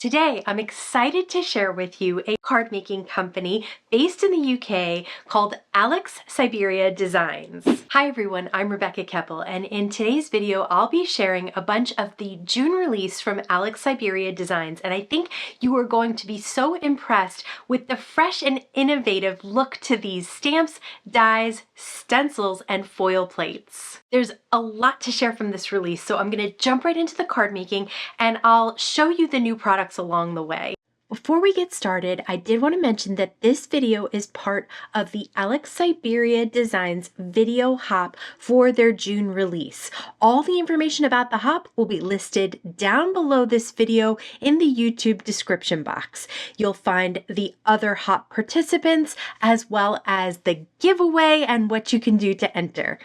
Today, I'm excited to share with you a card making company based in the UK called Alex Syberia Designs. Hi everyone, I'm Rebecca Keppel, and in today's video, I'll be sharing a bunch of the June release from Alex Syberia Designs, and I think you are going to be so impressed with the fresh and innovative look to these stamps, dies, stencils, and foil plates. There's a lot to share from this release, so I'm going to jump right into the card making and I'll show you the new products along the way. Before we get started, I did want to mention that this video is part of the Alex Syberia Designs video hop for their June release. All the information about the hop will be listed down below this video in the YouTube description box. You'll find the other hop participants as well as the giveaway and what you can do to enter.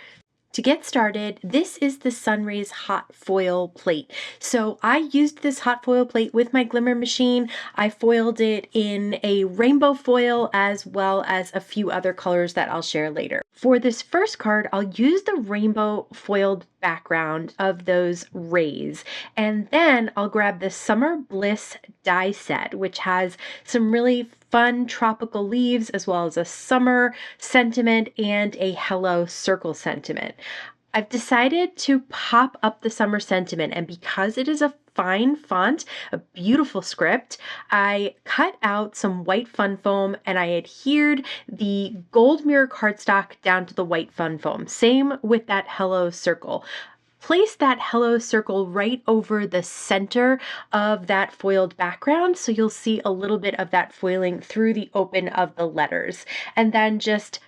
To get started, this is the Sunrays hot foil plate. So I used this hot foil plate with my glimmer machine. I foiled it in a rainbow foil as well as a few other colors that I'll share later. For this first card, I'll use the rainbow foiled background of those rays, and then I'll grab the Summer Bliss Die Set, which has some really fun tropical leaves as well as a summer sentiment and a hello circle sentiment. I've decided to pop up the summer sentiment, and because it is a fine font, a beautiful script, I cut out some white fun foam and I adhered the gold mirror cardstock down to the white fun foam. Same with that hello circle. Place that hello circle right over the center of that foiled background so you'll see a little bit of that foiling through the open of the letters. And then just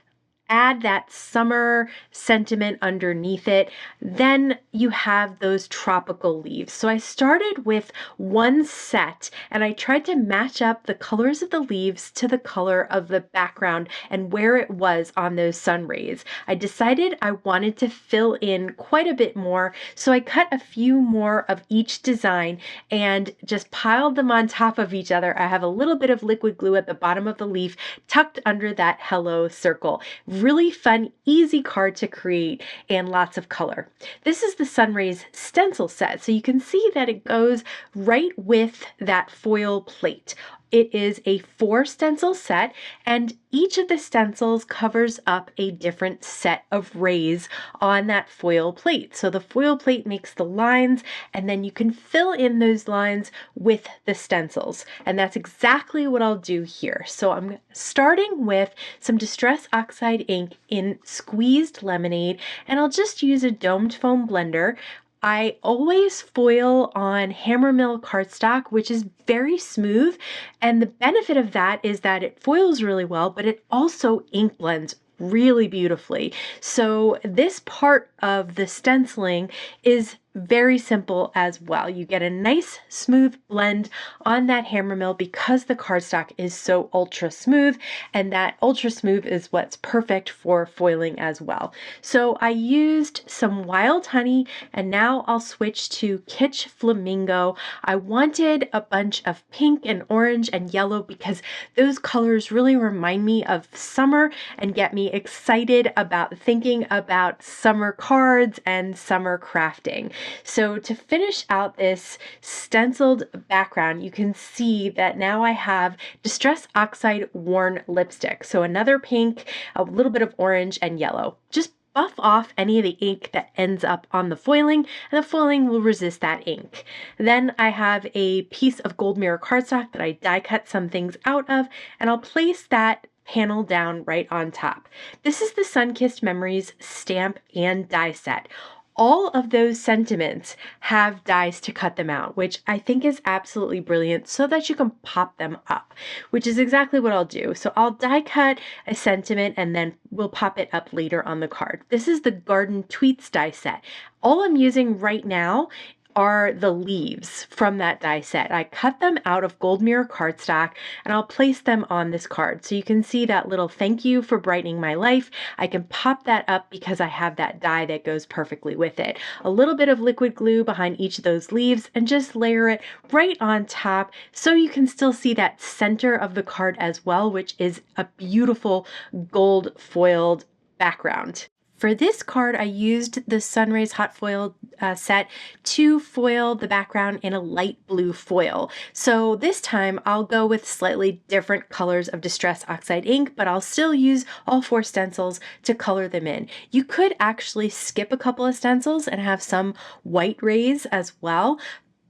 add that summer sentiment underneath it. Then you have those tropical leaves. So I started with one set and I tried to match up the colors of the leaves to the color of the background and where it was on those sun rays. I decided I wanted to fill in quite a bit more, so I cut a few more of each design and just piled them on top of each other. I have a little bit of liquid glue at the bottom of the leaf tucked under that hello circle. Really fun, easy card to create and lots of color. This is the Sunrays Stencil Set, so you can see that it goes right with that foil plate. It is a 4 stencil set, and each of the stencils covers up a different set of rays on that foil plate. So the foil plate makes the lines, and then you can fill in those lines with the stencils. And that's exactly what I'll do here. So I'm starting with some Distress Oxide ink in Squeezed Lemonade, and I'll just use a domed foam blender. I always foil on hammermill cardstock, which is very smooth, and the benefit of that is that it foils really well, but it also ink blends really beautifully. So this part of the stenciling is very simple as well. You get a nice smooth blend on that hammermill because the cardstock is so ultra smooth, and that ultra smooth is what's perfect for foiling as well. So I used some wild honey, and now I'll switch to Kitsch Flamingo. I wanted a bunch of pink and orange and yellow because those colors really remind me of summer and get me excited about thinking about summer cards and summer crafting. So to finish out this stenciled background, you can see that now I have Distress Oxide Worn lipstick. So another pink, a little bit of orange and yellow. Just buff off any of the ink that ends up on the foiling, and the foiling will resist that ink. Then I have a piece of gold mirror cardstock that I die cut some things out of, and I'll place that panel down right on top. This is the Sunkissed Memories stamp and die set. All of those sentiments have dies to cut them out, which I think is absolutely brilliant so that you can pop them up, which is exactly what I'll do. So I'll die cut a sentiment and then we'll pop it up later on the card. This is the Garden Tweets die set. All I'm using right now are the leaves from that die set. I cut them out of gold mirror cardstock and I'll place them on this card. So you can see that little thank you for brightening my life. I can pop that up because I have that die that goes perfectly with it. A little bit of liquid glue behind each of those leaves and just layer it right on top so you can still see that center of the card as well, which is a beautiful gold foiled background. For this card, I used the Sunrays hot foil set to foil the background in a light blue foil. So this time I'll go with slightly different colors of Distress Oxide ink, but I'll still use all 4 stencils to color them in. You could actually skip a couple of stencils and have some white rays as well,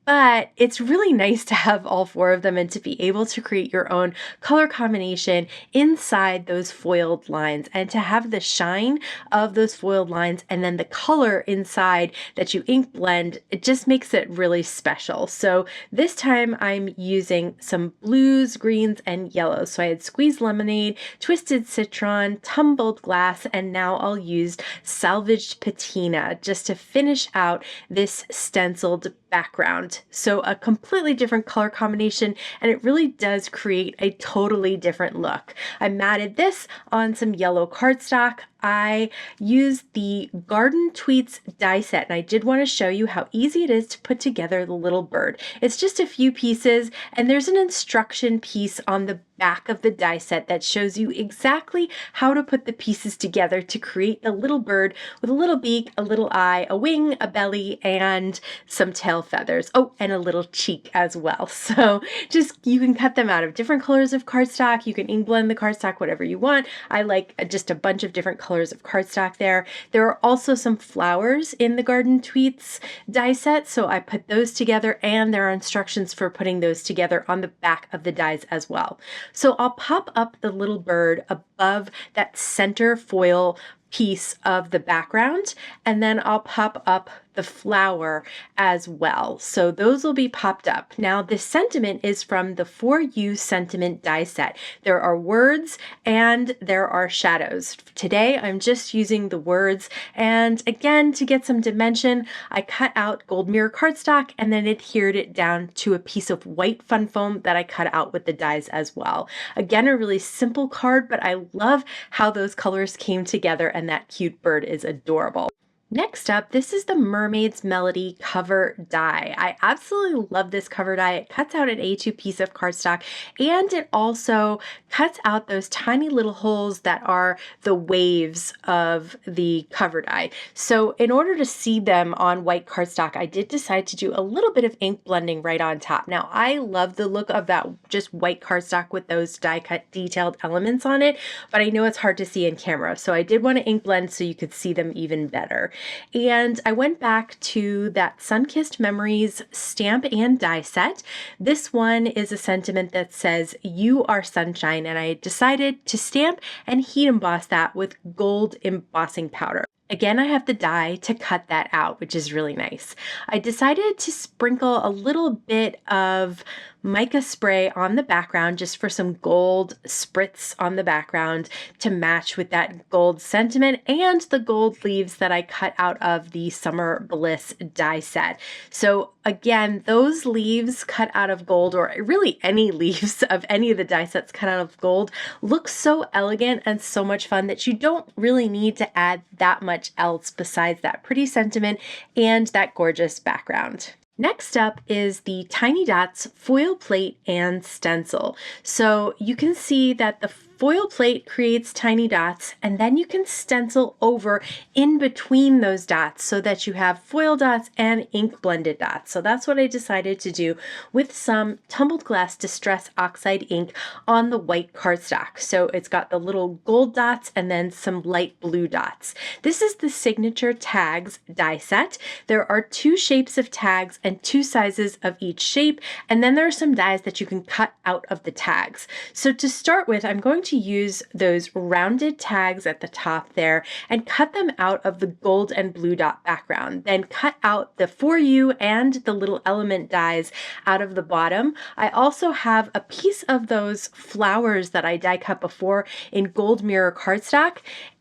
but it's really nice to have all 4 of them and to be able to create your own color combination inside those foiled lines and to have the shine of those foiled lines and then the color inside that you ink blend. It just makes it really special. So this time I'm using some blues, greens, and yellows. So I had squeezed lemonade, twisted citron, tumbled glass, and now I'll use salvaged patina just to finish out this stenciled background. So a completely different color combination, and it really does create a totally different look. I matted this on some yellow cardstock. I used the Garden Tweets die set, and I did want to show you how easy it is to put together the little bird. It's just a few pieces, and there's an instruction piece on the back of the die set that shows you exactly how to put the pieces together to create the little bird with a little beak, a little eye, a wing, a belly, and some tail feathers. Oh, and a little cheek as well. So just, you can cut them out of different colors of cardstock. You can ink blend the cardstock, whatever you want. I like just a bunch of different colors of cardstock there. There are also some flowers in the Garden Tweets die set, so I put those together, and there are instructions for putting those together on the back of the dies as well. So I'll pop up the little bird above that center foil piece of the background, and then I'll pop up the flower as well. So those will be popped up. Now this sentiment is from the For You sentiment die set. There are words and there are shadows. Today I'm just using the words, and again, to get some dimension, I cut out gold mirror cardstock and then adhered it down to a piece of white fun foam that I cut out with the dies as well. Again, a really simple card, but I love how those colors came together, and that cute bird is adorable. Next up, this is the Mermaid's Melody cover die. I absolutely love this cover die. It cuts out an A2 piece of cardstock, and it also cuts out those tiny little holes that are the waves of the cover die. So in order to see them on white cardstock, I did decide to do a little bit of ink blending right on top. Now, I love the look of that just white cardstock with those die cut detailed elements on it, but I know it's hard to see in camera. So I did want to ink blend so you could see them even better. And I went back to that Sunkissed Memories stamp and die set. This one is a sentiment that says, "You are sunshine," and I decided to stamp and heat emboss that with gold embossing powder. Again, I have the die to cut that out, which is really nice. I decided to sprinkle a little bit of mica spray on the background just for some gold spritz on the background to match with that gold sentiment and the gold leaves that I cut out of the Summer Bliss die set. So again, those leaves cut out of gold, or really any leaves of any of the die sets cut out of gold, look so elegant and so much fun that you don't really need to add that much else besides that pretty sentiment and that gorgeous background. Next up is the Tiny Dots foil plate and stencil. So you can see that the foil plate creates tiny dots, and then you can stencil over in between those dots so that you have foil dots and ink blended dots. So that's what I decided to do with some tumbled glass Distress Oxide ink on the white cardstock. So it's got the little gold dots and then some light blue dots. This is the Signature Tags die set. There are 2 shapes of tags and 2 sizes of each shape, and then there are some dies that you can cut out of the tags. So to start with, I'm going to use those rounded tags at the top there and cut them out of the gold and blue dot background. Then cut out the For You and the little element dies out of the bottom. I also have a piece of those flowers that I die cut before in gold mirror cardstock,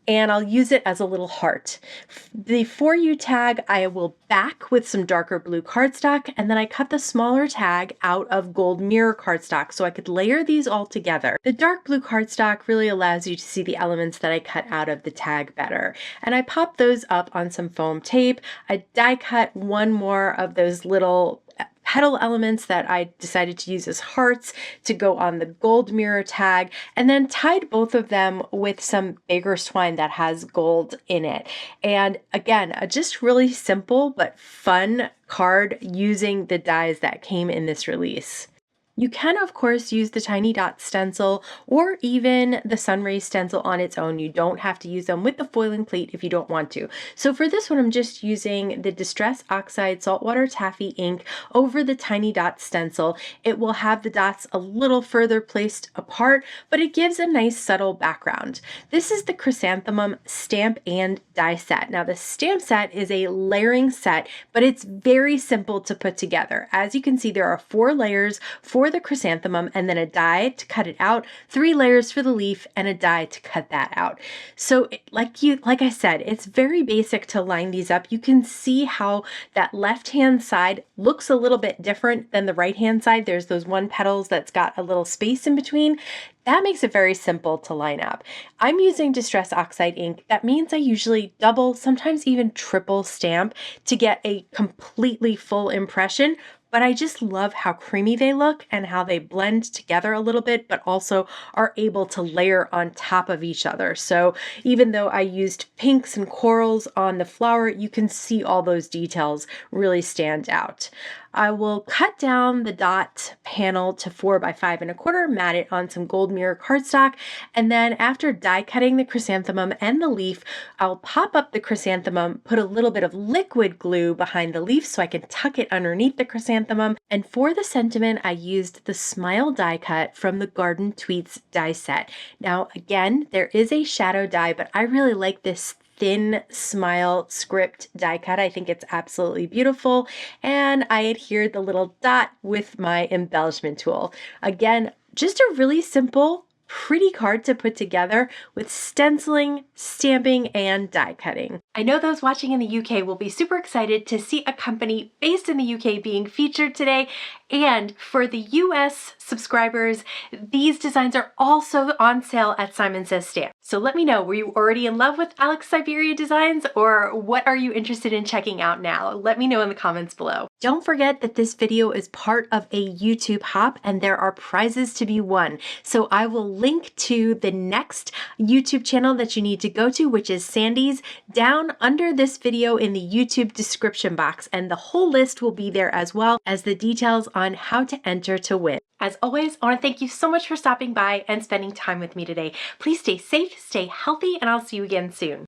and I'll use it as a little heart. The For You tag I will back with some darker blue cardstock, and then I cut the smaller tag out of gold mirror cardstock so I could layer these all together. The dark blue cardstock really allows you to see the elements that I cut out of the tag better. And I popped those up on some foam tape. I die cut one more of those little petal elements that I decided to use as hearts to go on the gold mirror tag, and then tied both of them with some bigger twine that has gold in it. And again, a just really simple but fun card using the dies that came in this release. You can, of course, use the tiny dot stencil or even the Sunrays stencil on its own. You don't have to use them with the foiling plate if you don't want to. So for this one, I'm just using the Distress Oxide Saltwater Taffy ink over the tiny dot stencil. It will have the dots a little further placed apart, but it gives a nice subtle background. This is the Chrysanthemum Stamp and Die Set. Now the stamp set is a layering set, but it's very simple to put together. As you can see, there are 4 layers for the chrysanthemum and then a die to cut it out, 3 layers for the leaf, and a die to cut that out. So like I said, it's very basic to line these up. You can see how that left hand side looks a little bit different than the right hand side. There's those 1 petals that's got a little space in between. That makes it very simple to line up. I'm using Distress Oxide ink. That means I usually double, sometimes even triple stamp to get a completely full impression. But I just love how creamy they look and how they blend together a little bit, but also are able to layer on top of each other. So even though I used pinks and corals on the flower, you can see all those details really stand out. I will cut down the dot panel to 4 by 5 1/4, mat it on some gold mirror cardstock, and then after die cutting the chrysanthemum and the leaf, I'll pop up the chrysanthemum, put a little bit of liquid glue behind the leaf so I can tuck it underneath the chrysanthemum, and for the sentiment I used the Smile die cut from the Garden Tweets die set. Now again, there is a shadow die, but I really like this thin smile script die cut. I think it's absolutely beautiful, and I adhered the little dot with my embellishment tool. Again, just a really simple, pretty card to put together with stenciling, stamping, and die cutting. I know those watching in the UK will be super excited to see a company based in the UK being featured today, and for the US subscribers, these designs are also on sale at Simon Says Stamp. So let me know, were you already in love with Alex Syberia Designs, or what are you interested in checking out now? Let me know in the comments below. Don't forget that this video is part of a YouTube hop and there are prizes to be won. So I will link to the next YouTube channel that you need to go to, which is Sandy's, down under this video in the YouTube description box, and the whole list will be there as well as the details on how to enter to win. As always, I want to thank you so much for stopping by and spending time with me today. Please stay safe, stay healthy, and I'll see you again soon.